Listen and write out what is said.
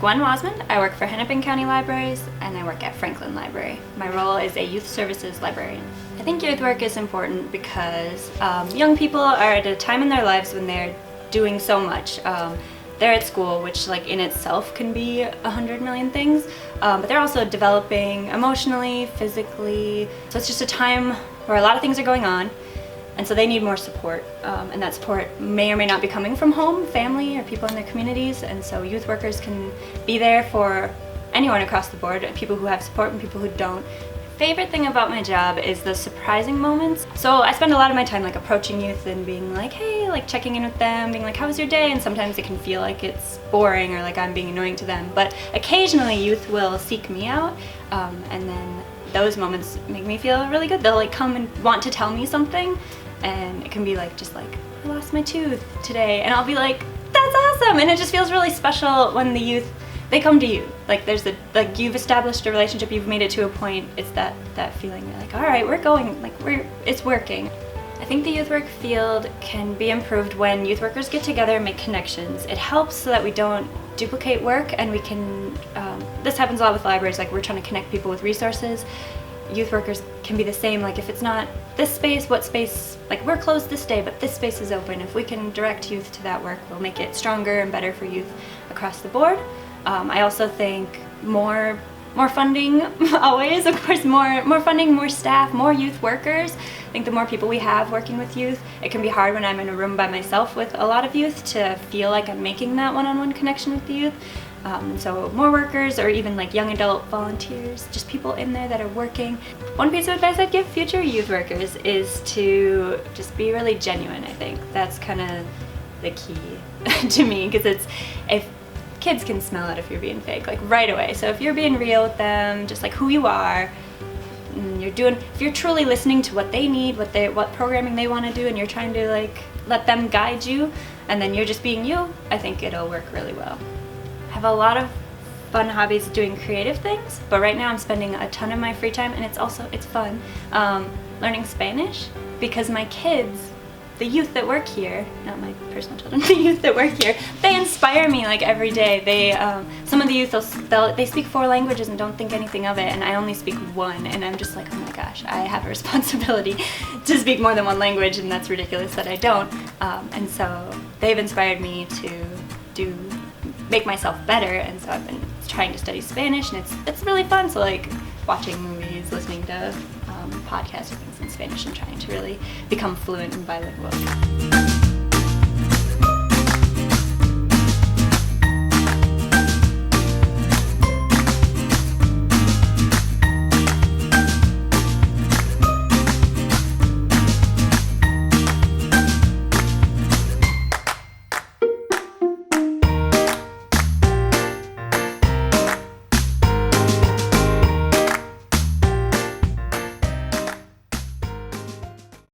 Gwen Wasmund. I work for Hennepin County Libraries, and I work at Franklin Library. My role is a youth services librarian. I think youth work is important because young people are at a time in their lives when they're doing so much. They're at school, which in itself can be 100 million things, but they're also developing emotionally, physically. So it's just a time where a lot of things are going on, and so they need more support. And that support may or may not be coming from home, family, or people in their communities, and so youth workers can be there for anyone across the board, people who have support and people who don't. Favorite thing about my job is the surprising moments. So I spend a lot of my time approaching youth and being hey, checking in with them, being how was your day? And sometimes it can feel like it's boring or I'm being annoying to them. But occasionally youth will seek me out, and then those moments make me feel really good. They'll come and want to tell me something, and it can be I lost my tooth today, and I'll be that's awesome, and it just feels really special when the youth, they come to you. There's you've established a relationship, you've made it to a point, it's that feeling, you're all right, we're going, it's working. I think the youth work field can be improved when youth workers get together and make connections. It helps so that we don't duplicate work, and we can, this happens a lot with libraries, we're trying to connect people with resources. Youth workers can be the same, if it's not this space, what space, we're closed this day, but this space is open. If we can direct youth to that work, we'll make it stronger and better for youth across the board. I also think more funding, always, of course, more funding, more staff, more youth workers. I think the more people we have working with youth, it can be hard when I'm in a room by myself with a lot of youth to feel like I'm making that one-on-one connection with the youth. So more workers, or even young adult volunteers, just people in there that are working. One piece of advice I'd give future youth workers is to just be really genuine. I think that's kind of the key to me, because if kids can smell it if you're being fake, right away. So if you're being real with them, just who you are, and if you're truly listening to what they need, what programming they want to do, and you're trying to let them guide you, and then you're just being you, I think it'll work really well. I have a lot of fun hobbies doing creative things, but right now I'm spending a ton of my free time, and it's fun, learning Spanish, because my kids, the youth that work here, not my personal children, the youth that work here, they inspire me every day. They, some of the youth, they speak 4 languages and don't think anything of it, and I only speak 1, and I'm just oh my gosh, I have a responsibility to speak more than 1 language, and that's ridiculous that I don't. And so they've inspired me to make myself better, and so I've been trying to study Spanish, and it's really fun. So watching movies, listening to podcasts or things in Spanish, and trying to really become fluent and bilingual.